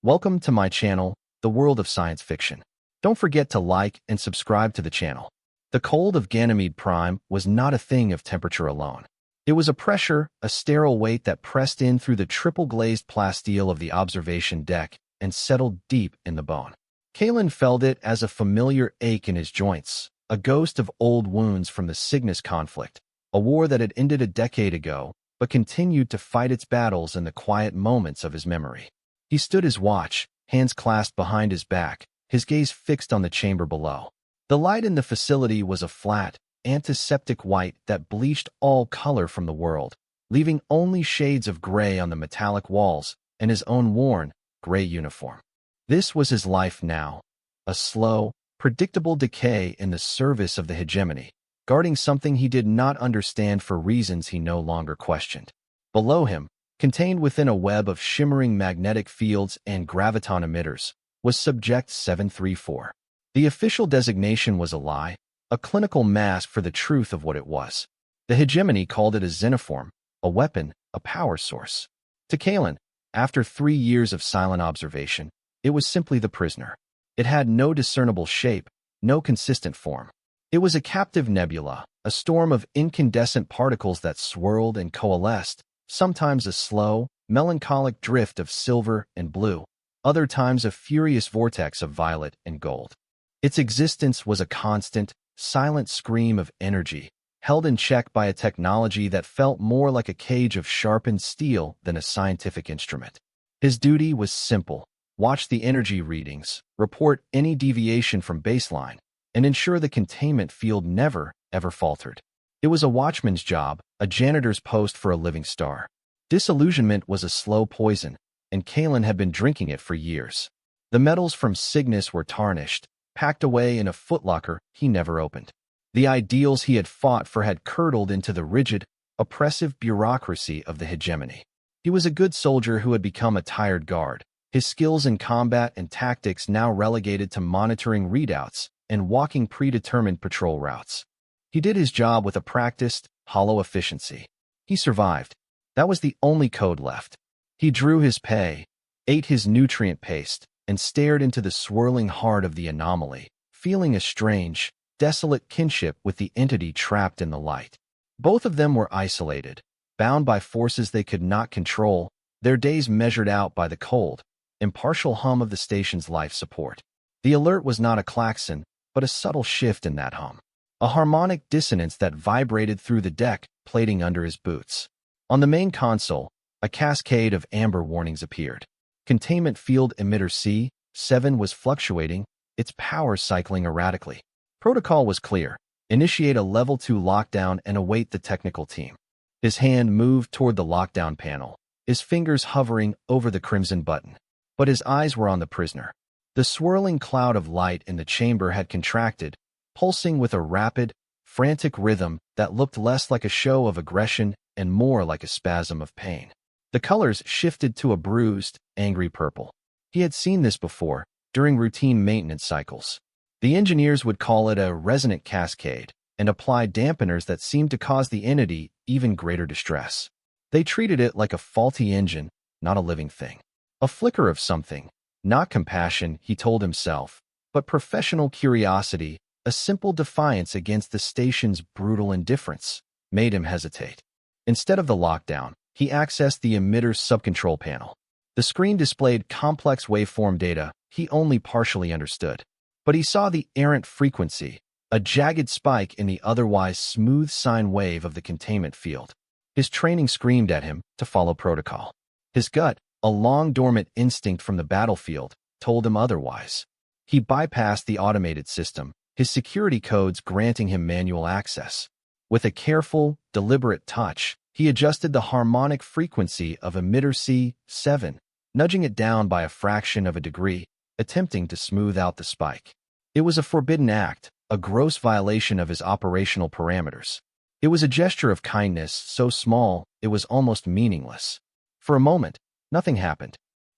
Welcome to my channel, The World of Science Fiction. Don't forget to like and subscribe to the channel. The cold of Ganymede Prime was not a thing of temperature alone. It was a pressure, a sterile weight that pressed in through the triple-glazed plasteel of the observation deck and settled deep in the bone. Kalen felt it as a familiar ache in his joints, a ghost of old wounds from the Cygnus conflict, a war that had ended a decade ago, but continued to fight its battles in the quiet moments of his memory. He stood his watch, hands clasped behind his back, his gaze fixed on the chamber below. The light in the facility was a flat, antiseptic white that bleached all color from the world, leaving only shades of gray on the metallic walls and his own worn, gray uniform. This was his life now, a slow, predictable decay in the service of the hegemony, guarding something he did not understand for reasons he no longer questioned. Below him, contained within a web of shimmering magnetic fields and graviton emitters, was Subject 734. The official designation was a lie, a clinical mask for the truth of what it was. The hegemony called it a xenoform, a weapon, a power source. To Kalen, after 3 years of silent observation, it was simply the prisoner. It had no discernible shape, no consistent form. It was a captive nebula, a storm of incandescent particles that swirled and coalesced, sometimes a slow, melancholic drift of silver and blue, other times a furious vortex of violet and gold. Its existence was a constant, silent scream of energy, held in check by a technology that felt more like a cage of sharpened steel than a scientific instrument. His duty was simple: watch the energy readings, report any deviation from baseline, and ensure the containment field never, ever faltered. It was a watchman's job, a janitor's post for a living star. Disillusionment was a slow poison, and Kalen had been drinking it for years. The metals from Cygnus were tarnished, packed away in a footlocker he never opened. The ideals he had fought for had curdled into the rigid, oppressive bureaucracy of the hegemony. He was a good soldier who had become a tired guard, his skills in combat and tactics now relegated to monitoring readouts and walking predetermined patrol routes. He did his job with a practiced, hollow efficiency. He survived. That was the only code left. He drew his pay, ate his nutrient paste, and stared into the swirling heart of the anomaly, feeling a strange, desolate kinship with the entity trapped in the light. Both of them were isolated, bound by forces they could not control, their days measured out by the cold, impartial hum of the station's life support. The alert was not a klaxon, but a subtle shift in that hum. A harmonic dissonance that vibrated through the deck plating under his boots. On the main console, a cascade of amber warnings appeared. Containment field emitter C7 was fluctuating, its power cycling erratically. Protocol was clear: initiate a level 2 lockdown and await the technical team. His hand moved toward the lockdown panel, his fingers hovering over the crimson button. But his eyes were on the prisoner. The swirling cloud of light in the chamber had contracted, pulsing with a rapid, frantic rhythm that looked less like a show of aggression and more like a spasm of pain. The colors shifted to a bruised, angry purple. He had seen this before, during routine maintenance cycles. The engineers would call it a resonant cascade and apply dampeners that seemed to cause the entity even greater distress. They treated it like a faulty engine, not a living thing. A flicker of something, not compassion, he told himself, but professional curiosity, a simple defiance against the station's brutal indifference, made him hesitate. Instead of the lockdown, he accessed the emitter's subcontrol panel. The screen displayed complex waveform data he only partially understood. But he saw the errant frequency, a jagged spike in the otherwise smooth sine wave of the containment field. His training screamed at him to follow protocol. His gut, a long-dormant instinct from the battlefield, told him otherwise. He bypassed the automated system, his security codes granting him manual access. With a careful, deliberate touch, he adjusted the harmonic frequency of emitter C7, nudging it down by a fraction of a degree, attempting to smooth out the spike. It was a forbidden act, a gross violation of his operational parameters. It was a gesture of kindness so small it was almost meaningless. For a moment, nothing happened.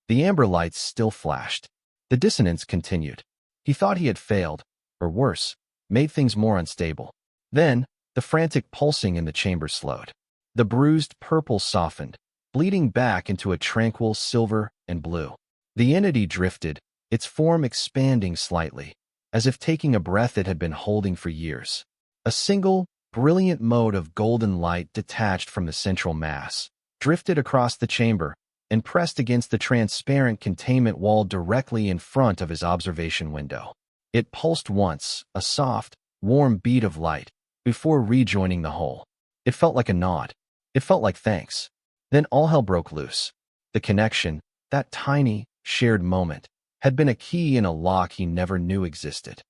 The amber lights still flashed. The dissonance continued. He thought he had failed, or worse, made things more unstable. Then, the frantic pulsing in the chamber slowed. The bruised purple softened, bleeding back into a tranquil silver and blue. The entity drifted, its form expanding slightly, as if taking a breath it had been holding for years. A single, brilliant mode of golden light detached from the central mass, drifted across the chamber, and pressed against the transparent containment wall directly in front of his observation window. It pulsed once, a soft, warm beat of light, before rejoining the whole. It felt like a nod. It felt like thanks. Then all hell broke loose. The connection, that tiny, shared moment, had been a key in a lock he never knew existed.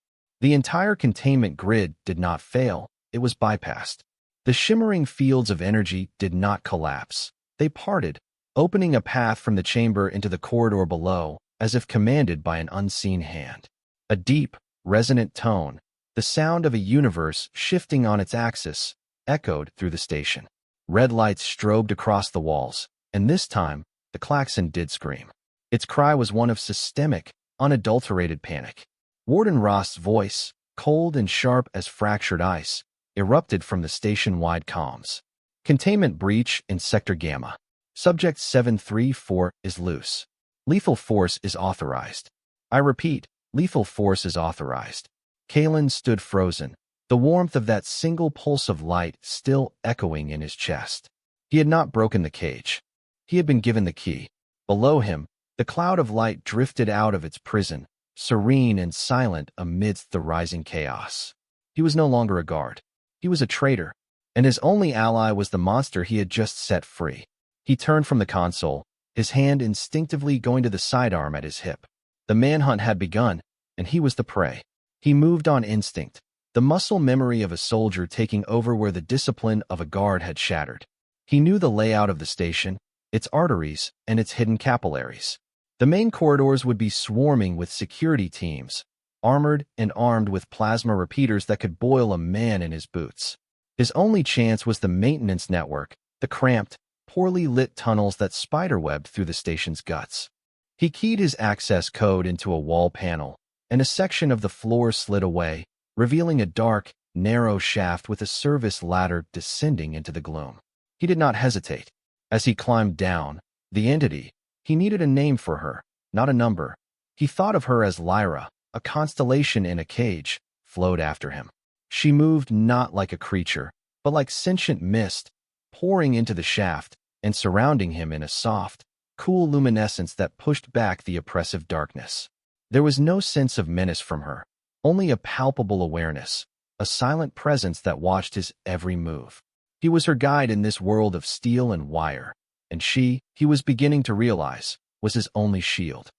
The entire containment grid did not fail, it was bypassed. The shimmering fields of energy did not collapse. They parted, opening a path from the chamber into the corridor below, as if commanded by an unseen hand. A deep, resonant tone, the sound of a universe shifting on its axis, echoed through the station. Red lights strobed across the walls, and this time, the klaxon did scream. Its cry was one of systemic, unadulterated panic. Warden Rost's voice, cold and sharp as fractured ice, erupted from the station-wide comms. Containment breach in Sector Gamma. Subject 734 is loose. Lethal force is authorized. I repeat, lethal force is authorized. Kalen stood frozen, the warmth of that single pulse of light still echoing in his chest. He had not broken the cage. He had been given the key. Below him, the cloud of light drifted out of its prison, serene and silent amidst the rising chaos. He was no longer a guard. He was a traitor, and his only ally was the monster he had just set free. He turned from the console, his hand instinctively going to the sidearm at his hip. The manhunt had begun, and he was the prey. He moved on instinct, the muscle memory of a soldier taking over where the discipline of a guard had shattered. He knew the layout of the station, its arteries, and its hidden capillaries. The main corridors would be swarming with security teams, armored and armed with plasma repeaters that could boil a man in his boots. His only chance was the maintenance network, the cramped, poorly lit tunnels that spiderwebbed through the station's guts. He keyed his access code into a wall panel, and a section of the floor slid away, revealing a dark, narrow shaft with a service ladder descending into the gloom. He did not hesitate. As he climbed down, the entity, he needed a name for her, not a number. He thought of her as Lyra, a constellation in a cage, flowed after him. She moved not like a creature, but like sentient mist, pouring into the shaft and surrounding him in a soft, cool luminescence that pushed back the oppressive darkness. There was no sense of menace from her, only a palpable awareness, a silent presence that watched his every move. He was her guide in this world of steel and wire, and she, he was beginning to realize, was his only shield.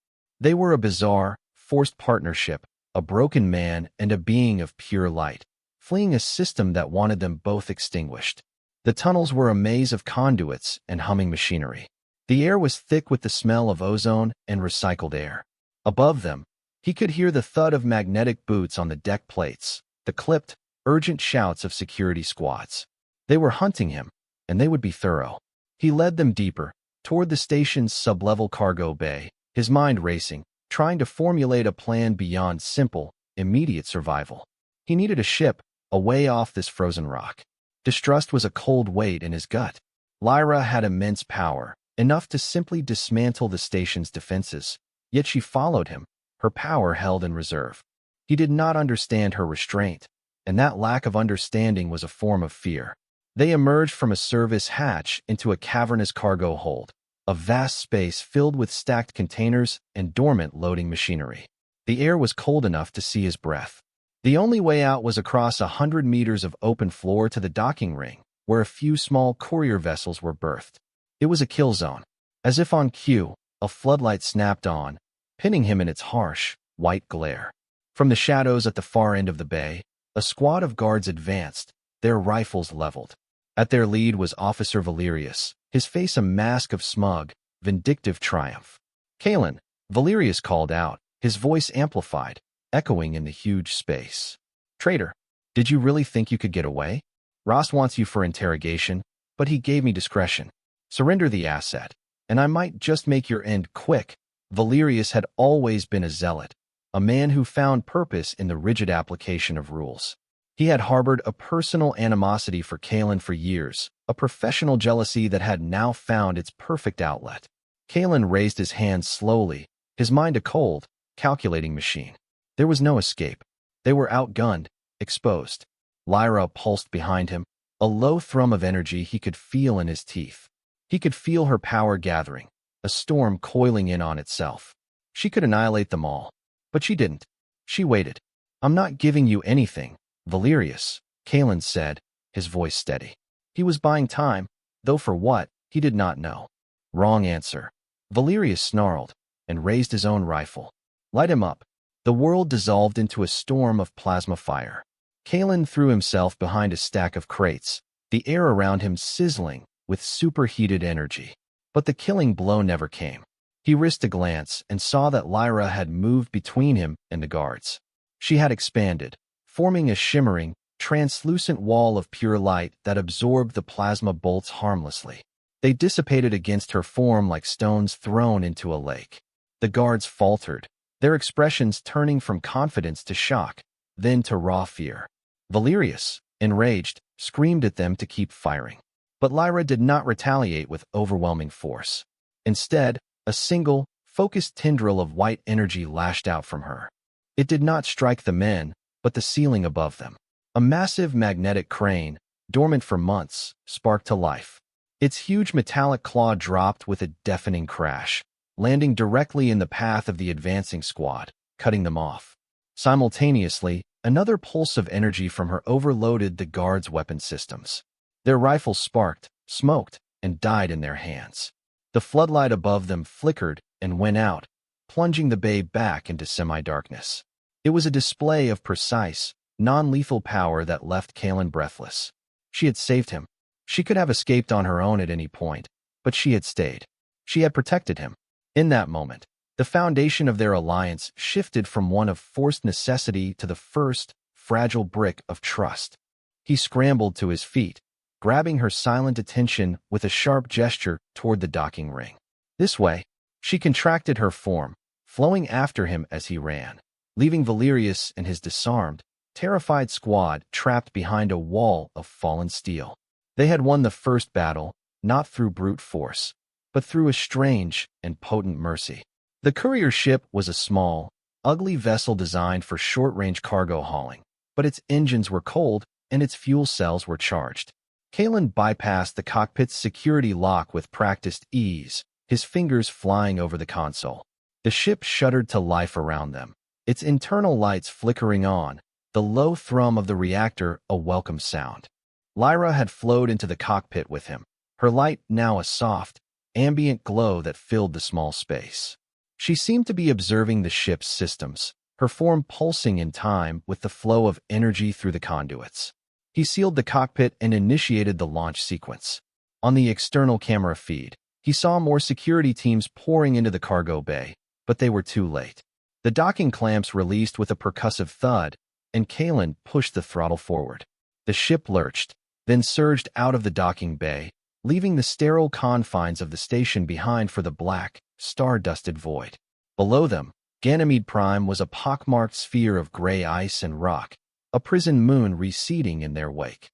They were a bizarre, forced partnership, a broken man and a being of pure light, fleeing a system that wanted them both extinguished. The tunnels were a maze of conduits and humming machinery. The air was thick with the smell of ozone and recycled air. Above them, he could hear the thud of magnetic boots on the deck plates, the clipped, urgent shouts of security squads. They were hunting him, and they would be thorough. He led them deeper, toward the station's sub-level cargo bay, his mind racing, trying to formulate a plan beyond simple, immediate survival. He needed a ship, a way off this frozen rock. Distrust was a cold weight in his gut. Lyra had immense power, enough to simply dismantle the station's defenses, yet she followed him, her power held in reserve. He did not understand her restraint, and that lack of understanding was a form of fear. They emerged from a service hatch into a cavernous cargo hold, a vast space filled with stacked containers and dormant loading machinery. The air was cold enough to see his breath. The only way out was across 100 meters of open floor to the docking ring, where a few small courier vessels were berthed. It was a kill zone. As if on cue, a floodlight snapped on, pinning him in its harsh, white glare. From the shadows at the far end of the bay, a squad of guards advanced, their rifles leveled. At their lead was Officer Valerius, his face a mask of smug, vindictive triumph. "Kalen," Valerius called out, his voice amplified, echoing in the huge space. "Traitor, did you really think you could get away? Ross wants you for interrogation, but he gave me discretion. Surrender the asset, and I might just make your end quick." Valerius had always been a zealot, a man who found purpose in the rigid application of rules. He had harbored a personal animosity for Kalen for years, a professional jealousy that had now found its perfect outlet. Kalen raised his hand slowly, his mind a cold, calculating machine. There was no escape. They were outgunned, exposed. Lyra pulsed behind him, a low thrum of energy he could feel in his teeth. He could feel her power gathering, a storm coiling in on itself. She could annihilate them all. But she didn't. She waited. "I'm not giving you anything, Valerius," Kalen said, his voice steady. He was buying time, though for what, he did not know. "Wrong answer." Valerius snarled and raised his own rifle. "Light him up." The world dissolved into a storm of plasma fire. Kalen threw himself behind a stack of crates, the air around him sizzling with superheated energy. But the killing blow never came. He risked a glance and saw that Lyra had moved between him and the guards. She had expanded, forming a shimmering, translucent wall of pure light that absorbed the plasma bolts harmlessly. They dissipated against her form like stones thrown into a lake. The guards faltered, their expressions turning from confidence to shock, then to raw fear. Valerius, enraged, screamed at them to keep firing. But Lyra did not retaliate with overwhelming force. Instead, a single, focused tendril of white energy lashed out from her. It did not strike the men, but the ceiling above them. A massive magnetic crane, dormant for months, sparked to life. Its huge metallic claw dropped with a deafening crash, landing directly in the path of the advancing squad, cutting them off. Simultaneously, another pulse of energy from her overloaded the guards' weapon systems. Their rifles sparked, smoked, and died in their hands. The floodlight above them flickered and went out, plunging the bay back into semi-darkness. It was a display of precise, non-lethal power that left Kalen breathless. She had saved him. She could have escaped on her own at any point, but she had stayed. She had protected him. In that moment, the foundation of their alliance shifted from one of forced necessity to the first, fragile brick of trust. He scrambled to his feet, grabbing her silent attention with a sharp gesture toward the docking ring. This way, she contracted her form, flowing after him as he ran, leaving Valerius and his disarmed, terrified squad trapped behind a wall of fallen steel. They had won the first battle, not through brute force, but through a strange and potent mercy. The courier ship was a small, ugly vessel designed for short-range cargo hauling, but its engines were cold and its fuel cells were charged. Kalen bypassed the cockpit's security lock with practiced ease, his fingers flying over the console. The ship shuddered to life around them, its internal lights flickering on, the low thrum of the reactor a welcome sound. Lyra had flowed into the cockpit with him, her light now a soft, ambient glow that filled the small space. She seemed to be observing the ship's systems, her form pulsing in time with the flow of energy through the conduits. He sealed the cockpit and initiated the launch sequence. On the external camera feed, he saw more security teams pouring into the cargo bay, but they were too late. The docking clamps released with a percussive thud, and Kalen pushed the throttle forward. The ship lurched, then surged out of the docking bay, leaving the sterile confines of the station behind for the black, star-dusted void. Below them, Ganymede Prime was a pockmarked sphere of gray ice and rock, a prison moon receding in their wake.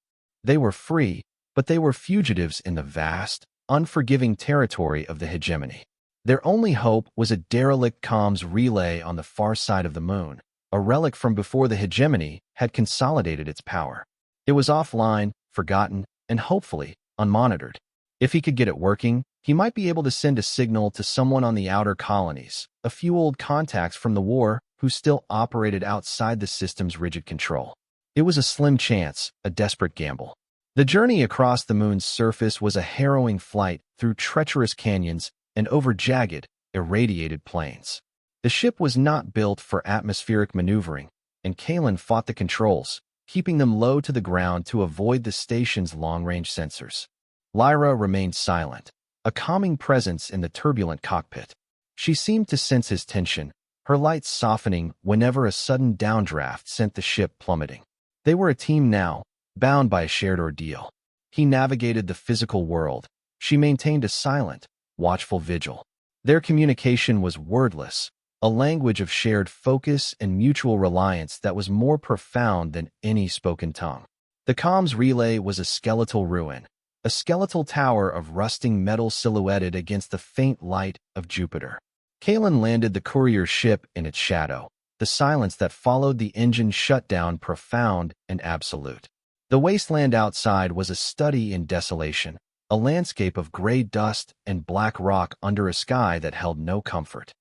They were free, but they were fugitives in the vast, unforgiving territory of the hegemony. Their only hope was a derelict comms relay on the far side of the moon, a relic from before the hegemony had consolidated its power. It was offline, forgotten, and hopefully unmonitored. If he could get it working, he might be able to send a signal to someone on the outer colonies, a few old contacts from the war who still operated outside the system's rigid control. It was a slim chance, a desperate gamble. The journey across the moon's surface was a harrowing flight through treacherous canyons and over jagged, irradiated plains. The ship was not built for atmospheric maneuvering, and Kalen fought the controls, keeping them low to the ground to avoid the station's long-range sensors. Lyra remained silent, a calming presence in the turbulent cockpit. She seemed to sense his tension, her lights softening whenever a sudden downdraft sent the ship plummeting. They were a team now, bound by a shared ordeal. He navigated the physical world. She maintained a silent, watchful vigil. Their communication was wordless, a language of shared focus and mutual reliance that was more profound than any spoken tongue. The comms relay was a skeletal ruin, a skeletal tower of rusting metal silhouetted against the faint light of Jupiter. Kalen landed the courier ship in its shadow. The silence that followed the engine shut down profound and absolute. The wasteland outside was a study in desolation, a landscape of gray dust and black rock under a sky that held no comfort.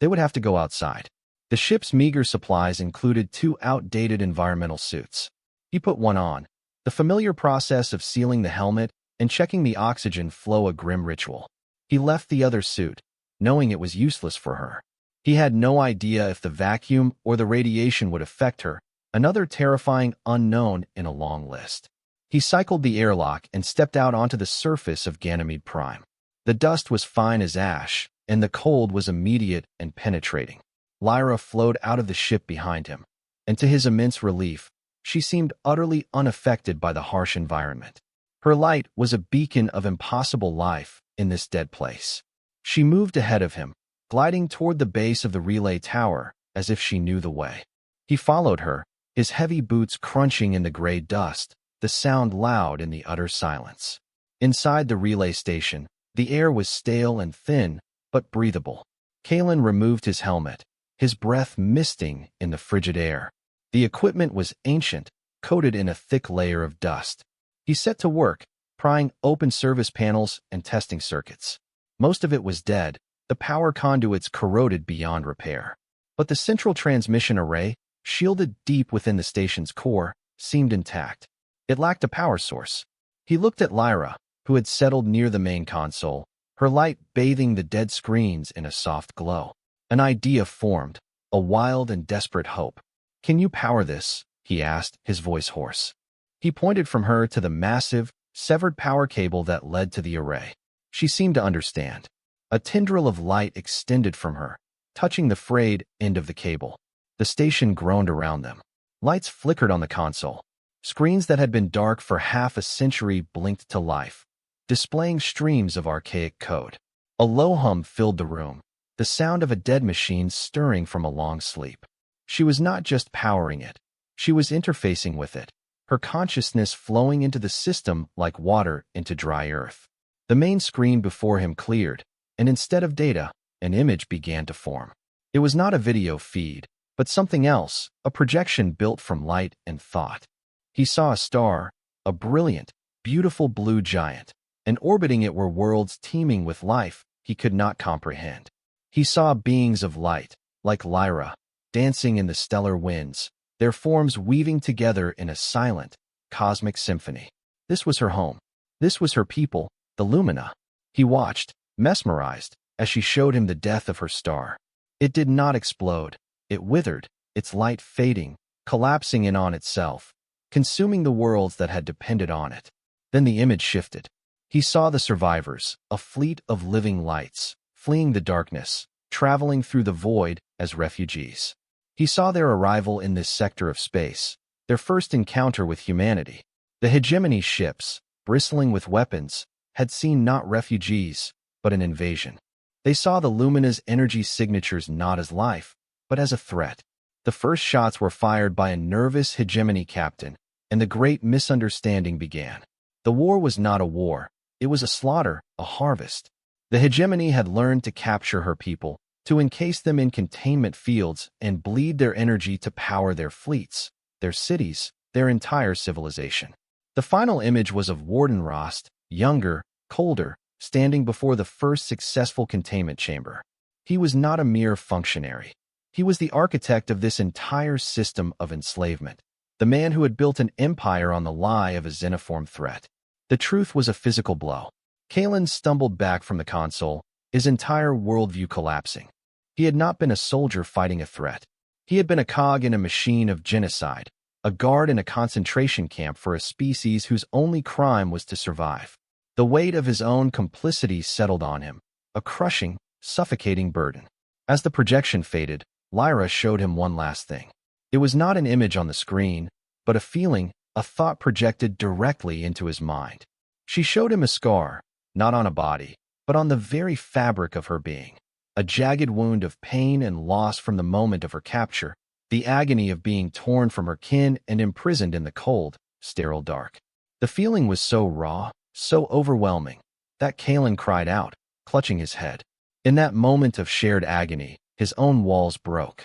They would have to go outside. The ship's meager supplies included 2 outdated environmental suits. He put one on. The familiar process of sealing the helmet and checking the oxygen flow a grim ritual. He left the other suit, knowing it was useless for her. He had no idea if the vacuum or the radiation would affect her, another terrifying unknown in a long list. He cycled the airlock and stepped out onto the surface of Ganymede Prime. The dust was fine as ash, and the cold was immediate and penetrating. Lyra flowed out of the ship behind him, and to his immense relief, she seemed utterly unaffected by the harsh environment. Her light was a beacon of impossible life in this dead place. She moved ahead of him, gliding toward the base of the relay tower as if she knew the way. He followed her, his heavy boots crunching in the gray dust, the sound loud in the utter silence. Inside the relay station, the air was stale and thin, but breathable. Kalen removed his helmet, his breath misting in the frigid air. The equipment was ancient, coated in a thick layer of dust. He set to work, prying open service panels and testing circuits. Most of it was dead, the power conduits corroded beyond repair. But the central transmission array, shielded deep within the station's core, seemed intact. It lacked a power source. He looked at Lyra, who had settled near the main console, her light bathing the dead screens in a soft glow. An idea formed, a wild and desperate hope. "Can you power this?" he asked, his voice hoarse. He pointed from her to the massive, severed power cable that led to the array. She seemed to understand. A tendril of light extended from her, touching the frayed end of the cable. The station groaned around them. Lights flickered on the console. Screens that had been dark for half a century blinked to life, displaying streams of archaic code. A low hum filled the room, the sound of a dead machine stirring from a long sleep. She was not just powering it. She was interfacing with it, her consciousness flowing into the system like water into dry earth. The main screen before him cleared, and instead of data, an image began to form. It was not a video feed, but something else, a projection built from light and thought. He saw a star, a brilliant, beautiful blue giant, and orbiting it were worlds teeming with life he could not comprehend. He saw beings of light, like Lyra, dancing in the stellar winds, their forms weaving together in a silent, cosmic symphony. This was her home. This was her people, the Lumina. He watched, mesmerized, as she showed him the death of her star. It did not explode. It withered, its light fading, collapsing in on itself, consuming the worlds that had depended on it. Then the image shifted. He saw the survivors, a fleet of living lights, fleeing the darkness, traveling through the void as refugees. He saw their arrival in this sector of space, their first encounter with humanity. The hegemony ships, bristling with weapons, had seen not refugees, but an invasion. They saw the Lumina's energy signatures not as life, but as a threat. The first shots were fired by a nervous hegemony captain, and the great misunderstanding began. The war was not a war. It was a slaughter, a harvest. The hegemony had learned to capture her people, to encase them in containment fields and bleed their energy to power their fleets, their cities, their entire civilization. The final image was of Warden Rost, younger, colder, standing before the first successful containment chamber. He was not a mere functionary. He was the architect of this entire system of enslavement, the man who had built an empire on the lie of a xenoform threat. The truth was a physical blow. Kalen stumbled back from the console, his entire worldview collapsing. He had not been a soldier fighting a threat. He had been a cog in a machine of genocide, a guard in a concentration camp for a species whose only crime was to survive. The weight of his own complicity settled on him, a crushing, suffocating burden. As the projection faded, Lyra showed him one last thing. It was not an image on the screen, but a feeling, a thought projected directly into his mind. She showed him a scar, not on a body, but on the very fabric of her being. A jagged wound of pain and loss from the moment of her capture, the agony of being torn from her kin and imprisoned in the cold, sterile dark. The feeling was so raw, so overwhelming, that Kalen cried out, clutching his head. In that moment of shared agony, his own walls broke.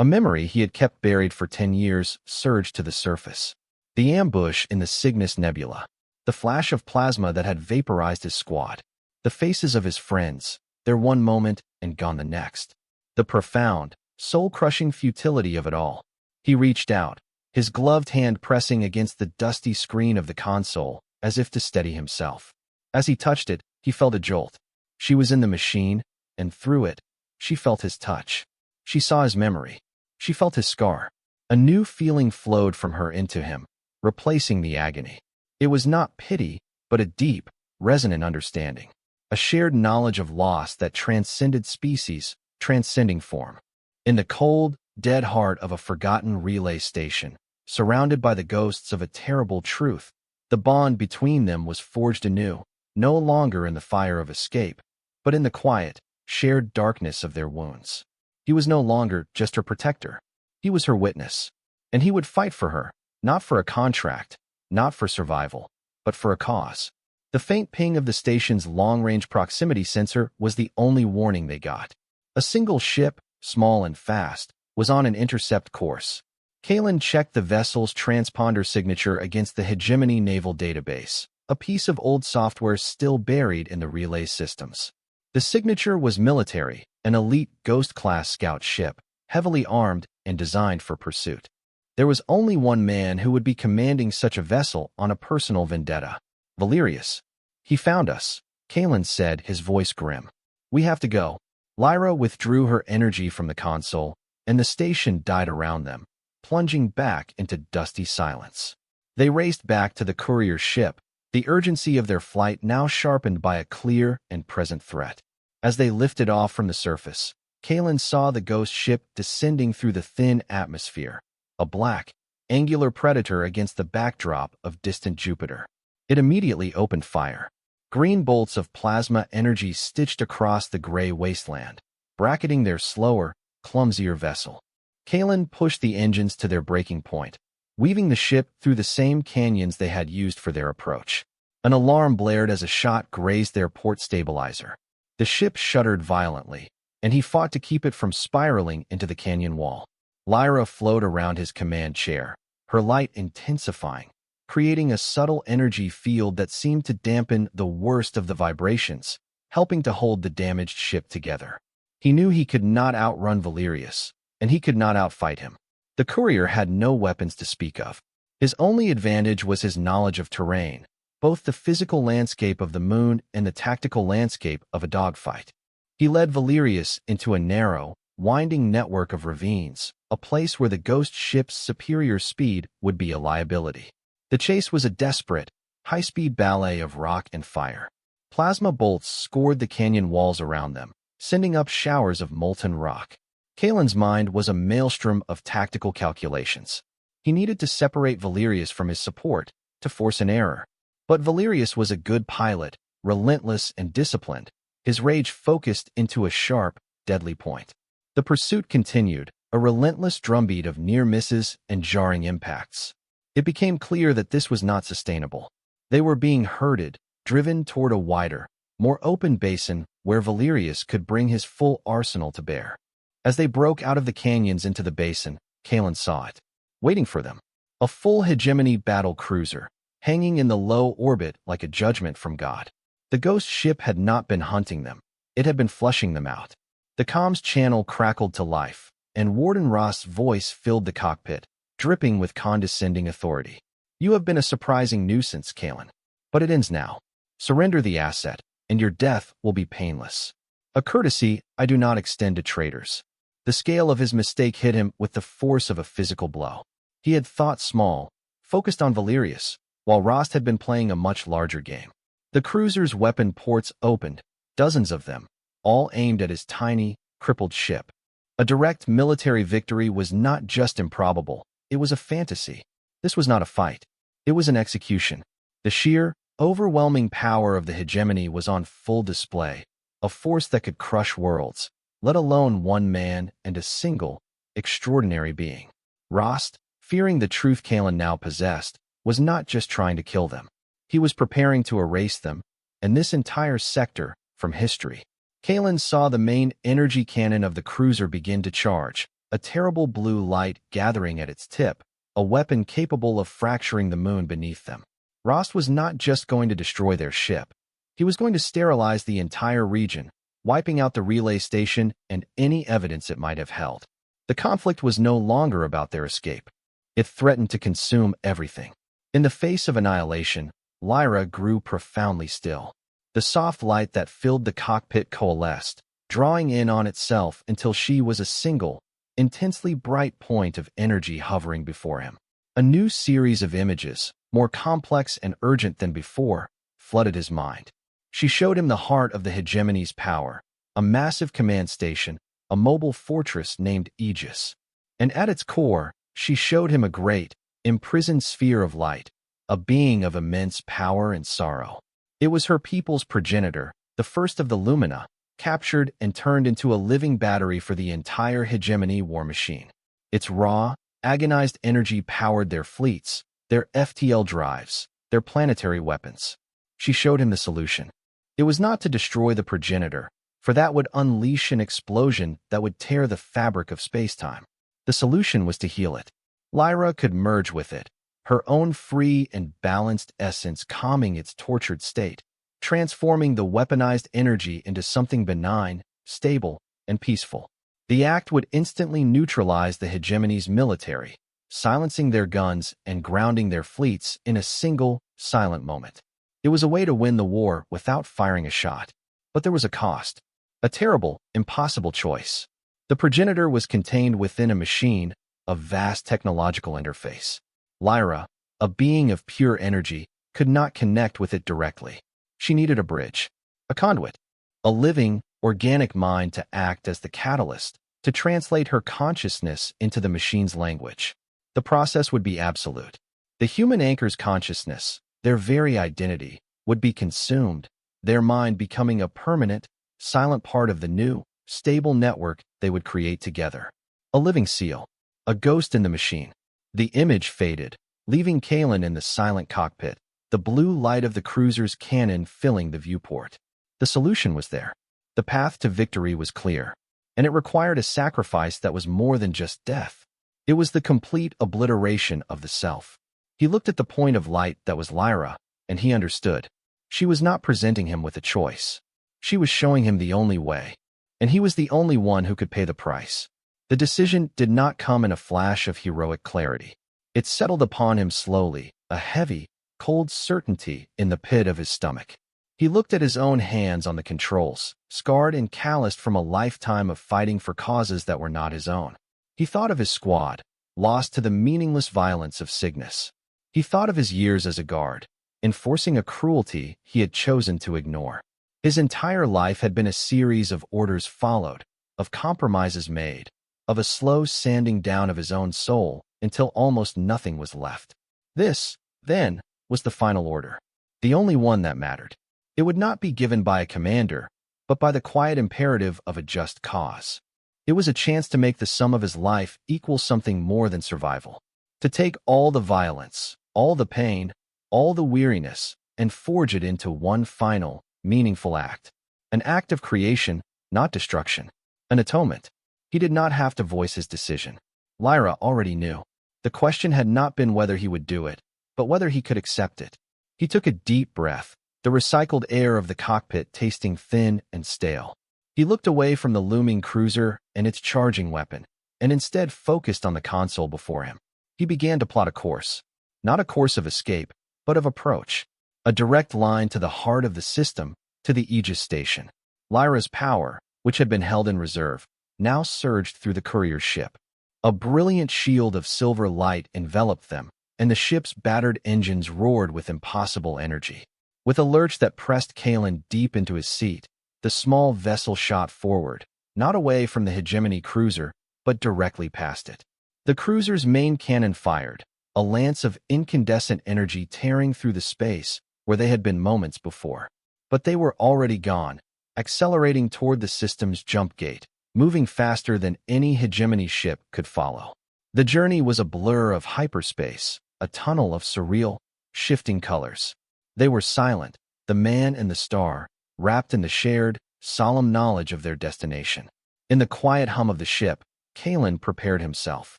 A memory he had kept buried for 10 years surged to the surface. The ambush in the Cygnus Nebula. The flash of plasma that had vaporized his squad. The faces of his friends, their one moment and gone the next. The profound, soul-crushing futility of it all. He reached out, his gloved hand pressing against the dusty screen of the console, as if to steady himself. As he touched it, he felt a jolt. She was in the machine, and through it, she felt his touch. She saw his memory. She felt his scar. A new feeling flowed from her into him, replacing the agony. It was not pity, but a deep, resonant understanding. A shared knowledge of loss that transcended species, transcending form. In the cold, dead heart of a forgotten relay station, surrounded by the ghosts of a terrible truth, the bond between them was forged anew, no longer in the fire of escape, but in the quiet, shared darkness of their wounds. He was no longer just her protector. He was her witness. And he would fight for her, not for a contract, not for survival, but for a cause. The faint ping of the station's long-range proximity sensor was the only warning they got. A single ship, small and fast, was on an intercept course. Kalen checked the vessel's transponder signature against the Hegemony Naval Database, a piece of old software still buried in the relay systems. The signature was military, an elite Ghost-class scout ship, heavily armed and designed for pursuit. There was only one man who would be commanding such a vessel on a personal vendetta. Valerius. He found us, Kalen said, his voice grim. We have to go. Lyra withdrew her energy from the console, and the station died around them, plunging back into dusty silence. They raced back to the courier ship, the urgency of their flight now sharpened by a clear and present threat. As they lifted off from the surface, Kalen saw the ghost ship descending through the thin atmosphere, a black, angular predator against the backdrop of distant Jupiter. It immediately opened fire. Green bolts of plasma energy stitched across the gray wasteland, bracketing their slower, clumsier vessel. Kalen pushed the engines to their breaking point, weaving the ship through the same canyons they had used for their approach. An alarm blared as a shot grazed their port stabilizer. The ship shuddered violently, and he fought to keep it from spiraling into the canyon wall. Lyra flowed around his command chair, her light intensifying, creating a subtle energy field that seemed to dampen the worst of the vibrations, helping to hold the damaged ship together. He knew he could not outrun Valerius, and he could not outfight him. The courier had no weapons to speak of. His only advantage was his knowledge of terrain, both the physical landscape of the moon and the tactical landscape of a dogfight. He led Valerius into a narrow, winding network of ravines, a place where the ghost ship's superior speed would be a liability. The chase was a desperate, high-speed ballet of rock and fire. Plasma bolts scored the canyon walls around them, sending up showers of molten rock. Kalen's mind was a maelstrom of tactical calculations. He needed to separate Valerius from his support, to force an error. But Valerius was a good pilot, relentless and disciplined, his rage focused into a sharp, deadly point. The pursuit continued, a relentless drumbeat of near misses and jarring impacts. It became clear that this was not sustainable. They were being herded, driven toward a wider, more open basin where Valerius could bring his full arsenal to bear. As they broke out of the canyons into the basin, Kalen saw it. Waiting for them. A full Hegemony battle cruiser, hanging in the low orbit like a judgment from God. The ghost ship had not been hunting them. It had been flushing them out. The comms channel crackled to life, and Warden Rost's voice filled the cockpit, dripping with condescending authority. You have been a surprising nuisance, Kalen. But it ends now. Surrender the asset, and your death will be painless. A courtesy I do not extend to traitors. The scale of his mistake hit him with the force of a physical blow. He had thought small, focused on Valerius, while Rost had been playing a much larger game. The cruiser's weapon ports opened, dozens of them, all aimed at his tiny, crippled ship. A direct military victory was not just improbable, it was a fantasy. This was not a fight. It was an execution. The sheer, overwhelming power of the hegemony was on full display, a force that could crush worlds, let alone one man and a single, extraordinary being. Rost, fearing the truth Kalen now possessed, was not just trying to kill them. He was preparing to erase them, and this entire sector, from history. Kalen saw the main energy cannon of the cruiser begin to charge, a terrible blue light gathering at its tip, a weapon capable of fracturing the moon beneath them. Rost was not just going to destroy their ship. He was going to sterilize the entire region, wiping out the relay station and any evidence it might have held. The conflict was no longer about their escape. It threatened to consume everything. In the face of annihilation, Lyra grew profoundly still. The soft light that filled the cockpit coalesced, drawing in on itself until she was a single, intensely bright point of energy hovering before him. A new series of images, more complex and urgent than before, flooded his mind. She showed him the heart of the hegemony's power, a massive command station, a mobile fortress named Aegis. And at its core, she showed him a great, imprisoned sphere of light, a being of immense power and sorrow. It was her people's progenitor, the first of the Lumina, captured and turned into a living battery for the entire hegemony war machine. Its raw, agonized energy powered their fleets, their FTL drives, their planetary weapons. She showed him the solution. It was not to destroy the progenitor, for that would unleash an explosion that would tear the fabric of space-time. The solution was to heal it. Lyra could merge with it, her own free and balanced essence calming its tortured state, transforming the weaponized energy into something benign, stable, and peaceful. The act would instantly neutralize the hegemony's military, silencing their guns and grounding their fleets in a single, silent moment. It was a way to win the war without firing a shot. But there was a cost. A terrible, impossible choice. The progenitor was contained within a machine, a vast technological interface. Lyra, a being of pure energy, could not connect with it directly. She needed a bridge, a conduit, a living, organic mind to act as the catalyst, to translate her consciousness into the machine's language. The process would be absolute. The human anchor's consciousness, their very identity, would be consumed, their mind becoming a permanent, silent part of the new, stable network they would create together. A living seal, a ghost in the machine. The image faded, leaving Kalen in the silent cockpit, the blue light of the cruiser's cannon filling the viewport. The solution was there. The path to victory was clear, and it required a sacrifice that was more than just death. It was the complete obliteration of the self. He looked at the point of light that was Lyra, and he understood. She was not presenting him with a choice. She was showing him the only way, and he was the only one who could pay the price. The decision did not come in a flash of heroic clarity. It settled upon him slowly, a heavy, cold certainty in the pit of his stomach. He looked at his own hands on the controls, scarred and calloused from a lifetime of fighting for causes that were not his own. He thought of his squad, lost to the meaningless violence of Cygnus. He thought of his years as a guard, enforcing a cruelty he had chosen to ignore. His entire life had been a series of orders followed, of compromises made, of a slow sanding down of his own soul until almost nothing was left. This, then, was the final order, the only one that mattered. It would not be given by a commander, but by the quiet imperative of a just cause. It was a chance to make the sum of his life equal something more than survival. To take all the violence, all the pain, all the weariness, and forge it into one final, meaningful act. An act of creation, not destruction. An atonement. He did not have to voice his decision. Lyra already knew. The question had not been whether he would do it, but whether he could accept it. He took a deep breath, the recycled air of the cockpit tasting thin and stale. He looked away from the looming cruiser and its charging weapon, and instead focused on the console before him. He began to plot a course. Not a course of escape, but of approach. A direct line to the heart of the system, to the Aegis station. Lyra's power, which had been held in reserve, now surged through the courier ship. A brilliant shield of silver light enveloped them, and the ship's battered engines roared with impossible energy. With a lurch that pressed Kalen deep into his seat, the small vessel shot forward, not away from the hegemony cruiser, but directly past it. The cruiser's main cannon fired, a lance of incandescent energy tearing through the space where they had been moments before. But they were already gone, accelerating toward the system's jump gate, moving faster than any hegemony ship could follow. The journey was a blur of hyperspace, a tunnel of surreal, shifting colors. They were silent, the man and the star, wrapped in the shared, solemn knowledge of their destination. In the quiet hum of the ship, Kalen prepared himself.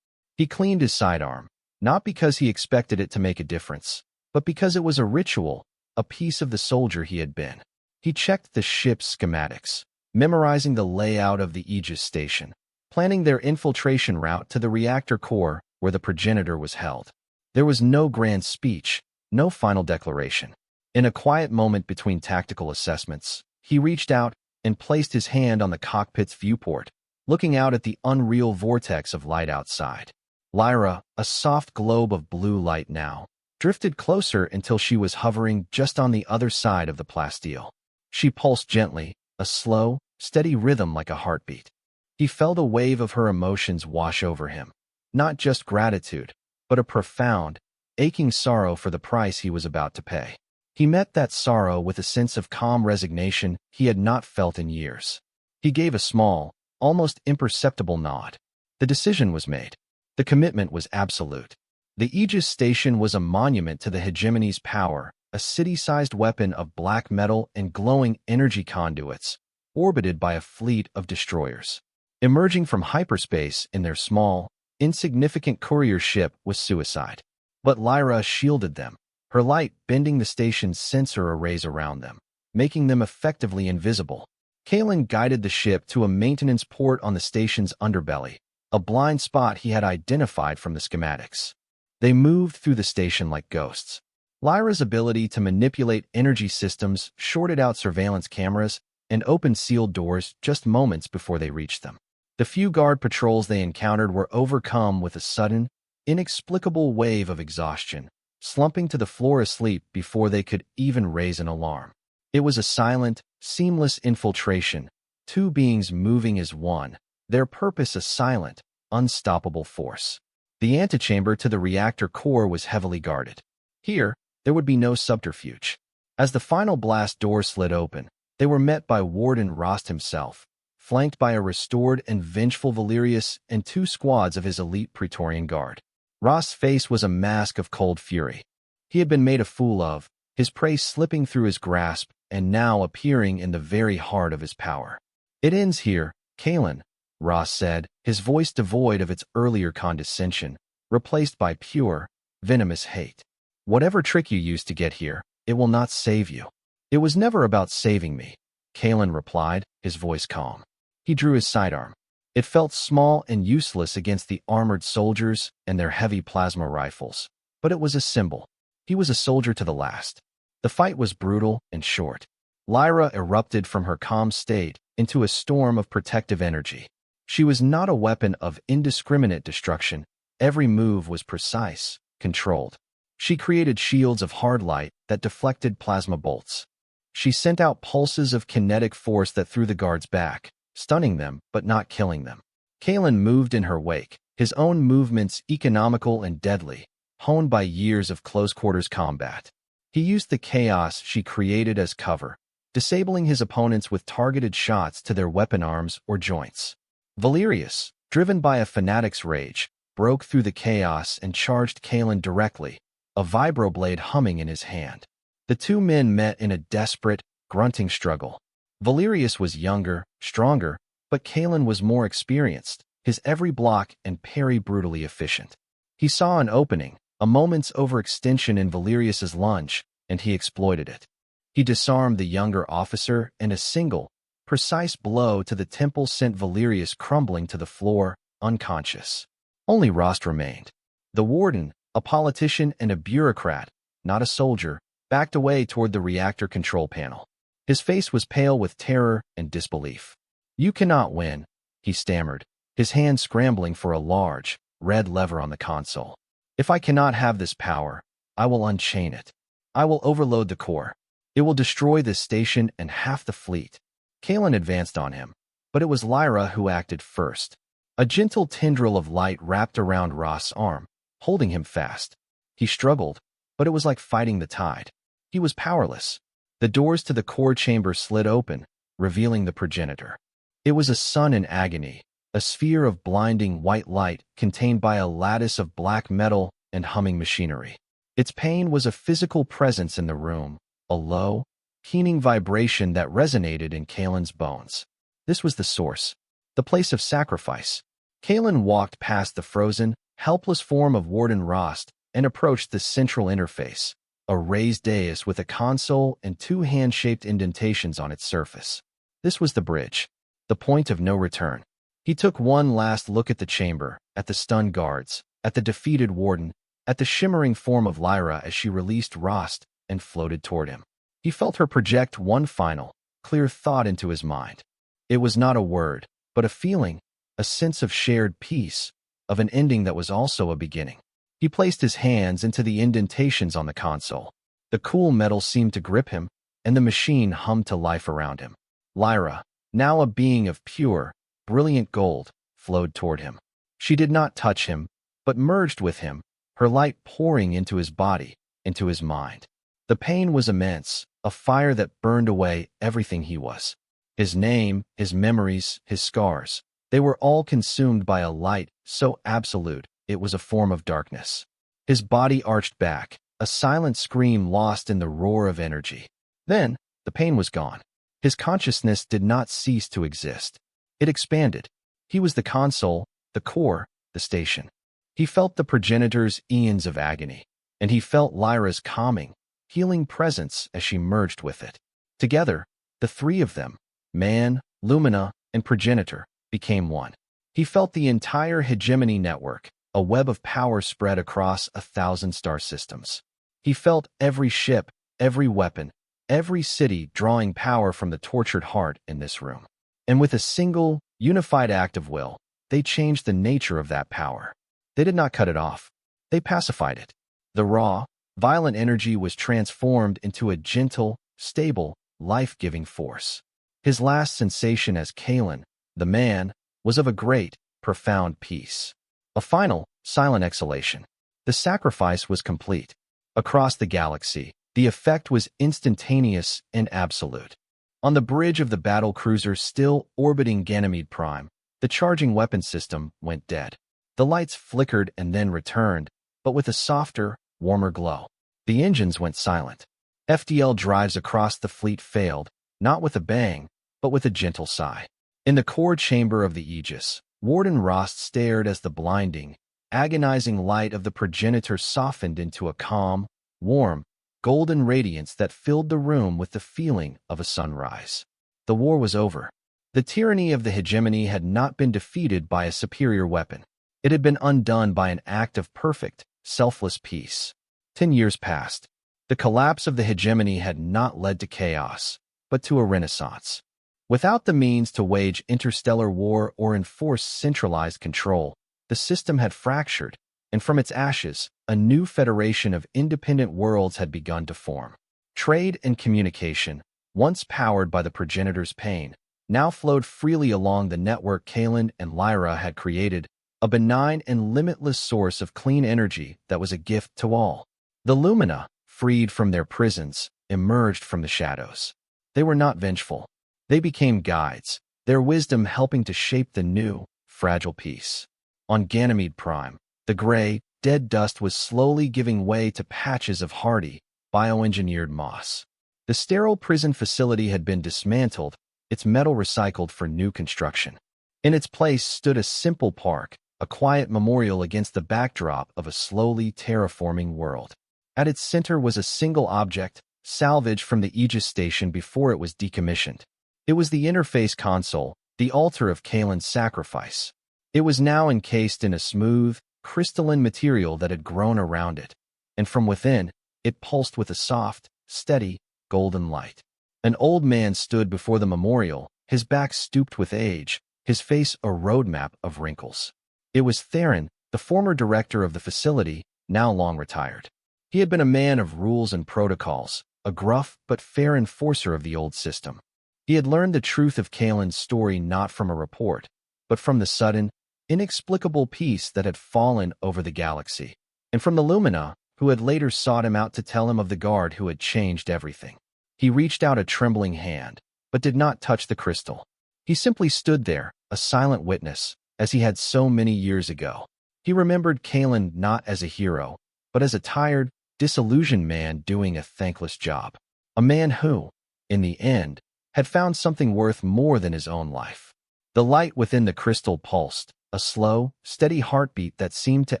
He cleaned his sidearm, not because he expected it to make a difference, but because it was a ritual, a piece of the soldier he had been. He checked the ship's schematics, memorizing the layout of the Aegis station, planning their infiltration route to the reactor core where the progenitor was held. There was no grand speech, no final declaration. In a quiet moment between tactical assessments, he reached out and placed his hand on the cockpit's viewport, looking out at the unreal vortex of light outside. Lyra, a soft globe of blue light now, drifted closer until she was hovering just on the other side of the plasteel. She pulsed gently, a slow, steady rhythm like a heartbeat. He felt a wave of her emotions wash over him. Not just gratitude, but a profound, aching sorrow for the price he was about to pay. He met that sorrow with a sense of calm resignation he had not felt in years. He gave a small, almost imperceptible nod. The decision was made. The commitment was absolute. The Aegis station was a monument to the hegemony's power, a city-sized weapon of black metal and glowing energy conduits, orbited by a fleet of destroyers. Emerging from hyperspace in their small, insignificant courier ship was suicide. But Lyra shielded them, her light bending the station's sensor arrays around them, making them effectively invisible. Kalen guided the ship to a maintenance port on the station's underbelly, a blind spot he had identified from the schematics. They moved through the station like ghosts. Lyra's ability to manipulate energy systems shorted out surveillance cameras and opened sealed doors just moments before they reached them. The few guard patrols they encountered were overcome with a sudden, inexplicable wave of exhaustion, slumping to the floor asleep before they could even raise an alarm. It was a silent, seamless infiltration, two beings moving as one, their purpose a silent, unstoppable force. The antechamber to the reactor core was heavily guarded. Here, there would be no subterfuge. As the final blast door slid open, they were met by Warden Rost himself, flanked by a restored and vengeful Valerius and two squads of his elite Praetorian Guard. Rost's face was a mask of cold fury. He had been made a fool of, his prey slipping through his grasp and now appearing in the very heart of his power. "It ends here, Kalen," Rost said, his voice devoid of its earlier condescension, replaced by pure, venomous hate. "Whatever trick you used to get here, it will not save you." "It was never about saving me," Kalen replied, his voice calm. He drew his sidearm. It felt small and useless against the armored soldiers and their heavy plasma rifles, but it was a symbol. He was a soldier to the last. The fight was brutal and short. Lyra erupted from her calm state into a storm of protective energy. She was not a weapon of indiscriminate destruction. Every move was precise, controlled. She created shields of hard light that deflected plasma bolts. She sent out pulses of kinetic force that threw the guards back, stunning them but not killing them. Kalen moved in her wake, his own movements economical and deadly, honed by years of close-quarters combat. He used the chaos she created as cover, disabling his opponents with targeted shots to their weapon arms or joints. Valerius, driven by a fanatic's rage, broke through the chaos and charged Kalen directly, a vibroblade humming in his hand. The two men met in a desperate, grunting struggle. Valerius was younger, stronger, but Kalen was more experienced, his every block and parry brutally efficient. He saw an opening, a moment's overextension in Valerius's lunge, and he exploited it. He disarmed the younger officer, and a single, precise blow to the temple sent Valerius crumbling to the floor, unconscious. Only Rost remained. The warden, a politician and a bureaucrat, not a soldier, backed away toward the reactor control panel. His face was pale with terror and disbelief. "You cannot win," he stammered, his hand scrambling for a large, red lever on the console. "If I cannot have this power, I will unchain it. I will overload the core. It will destroy this station and half the fleet." Kalen advanced on him, but it was Lyra who acted first. A gentle tendril of light wrapped around Rost's arm, holding him fast. He struggled, but it was like fighting the tide. He was powerless. The doors to the core chamber slid open, revealing the progenitor. It was a sun in agony, a sphere of blinding white light contained by a lattice of black metal and humming machinery. Its pain was a physical presence in the room, a low, keening vibration that resonated in Kalen's bones. This was the source, the place of sacrifice. Kalen walked past the frozen, helpless form of Warden Rost and approached the central interface, a raised dais with a console and two hand-shaped indentations on its surface. This was the bridge, the point of no return. He took one last look at the chamber, at the stunned guards, at the defeated warden, at the shimmering form of Lyra as she released Rost and floated toward him. He felt her project one final, clear thought into his mind. It was not a word, but a feeling, a sense of shared peace, of an ending that was also a beginning. He placed his hands into the indentations on the console. The cool metal seemed to grip him, and the machine hummed to life around him. Lyra, now a being of pure, brilliant gold, flowed toward him. She did not touch him, but merged with him, her light pouring into his body, into his mind. The pain was immense, a fire that burned away everything he was. His name, his memories, his scars. They were all consumed by a light so absolute it was a form of darkness. His body arched back, a silent scream lost in the roar of energy. Then, the pain was gone. His consciousness did not cease to exist. It expanded. He was the console, the core, the station. He felt the progenitor's eons of agony, and he felt Lyra's calming, healing presence as she merged with it. Together, the three of them, man, Lumina, and progenitor, became one. He felt the entire hegemony network, a web of power spread across 1,000 star systems. He felt every ship, every weapon, every city drawing power from the tortured heart in this room. And with a single, unified act of will, they changed the nature of that power. They did not cut it off. They pacified it. The raw, violent energy was transformed into a gentle, stable, life-giving force. His last sensation as Kalen, the man, was of a great, profound peace. A final, silent exhalation. The sacrifice was complete. Across the galaxy, the effect was instantaneous and absolute. On the bridge of the battle cruiser still orbiting Ganymede Prime, the charging weapon system went dead. The lights flickered and then returned, but with a softer, warmer glow. The engines went silent. FDL drives across the fleet failed, not with a bang, but with a gentle sigh. In the core chamber of the Aegis, Warden Rost stared as the blinding, agonizing light of the progenitor softened into a calm, warm, golden radiance that filled the room with the feeling of a sunrise. The war was over. The tyranny of the hegemony had not been defeated by a superior weapon. It had been undone by an act of perfect, selfless peace. 10 years passed. The collapse of the hegemony had not led to chaos, but to a renaissance. Without the means to wage interstellar war or enforce centralized control, the system had fractured, and from its ashes, a new federation of independent worlds had begun to form. Trade and communication, once powered by the progenitor's pain, now flowed freely along the network Kalen and Lyra had created, a benign and limitless source of clean energy that was a gift to all. The Lumina, freed from their prisons, emerged from the shadows. They were not vengeful. They became guides, their wisdom helping to shape the new, fragile peace. On Ganymede Prime, the gray, dead dust was slowly giving way to patches of hardy, bioengineered moss. The sterile prison facility had been dismantled, its metal recycled for new construction. In its place stood a simple park, a quiet memorial against the backdrop of a slowly terraforming world. At its center was a single object, salvaged from the Aegis station before it was decommissioned. It was the interface console, the altar of Kalen's sacrifice. It was now encased in a smooth, crystalline material that had grown around it, and from within, it pulsed with a soft, steady, golden light. An old man stood before the memorial, his back stooped with age, his face a roadmap of wrinkles. It was Theron, the former director of the facility, now long retired. He had been a man of rules and protocols, a gruff but fair enforcer of the old system. He had learned the truth of Kalen's story not from a report, but from the sudden, inexplicable peace that had fallen over the galaxy, and from the Lumina, who had later sought him out to tell him of the guard who had changed everything. He reached out a trembling hand, but did not touch the crystal. He simply stood there, a silent witness, as he had so many years ago. He remembered Kalen not as a hero, but as a tired, disillusioned man doing a thankless job. A man who, in the end, had found something worth more than his own life. The light within the crystal pulsed, a slow, steady heartbeat that seemed to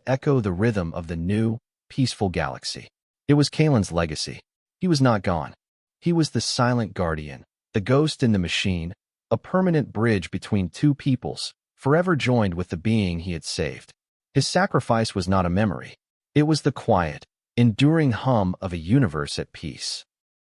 echo the rhythm of the new, peaceful galaxy. It was Kalen's legacy. He was not gone. He was the silent guardian, the ghost in the machine, a permanent bridge between two peoples, forever joined with the being he had saved. His sacrifice was not a memory. It was the quiet, enduring hum of a universe at peace.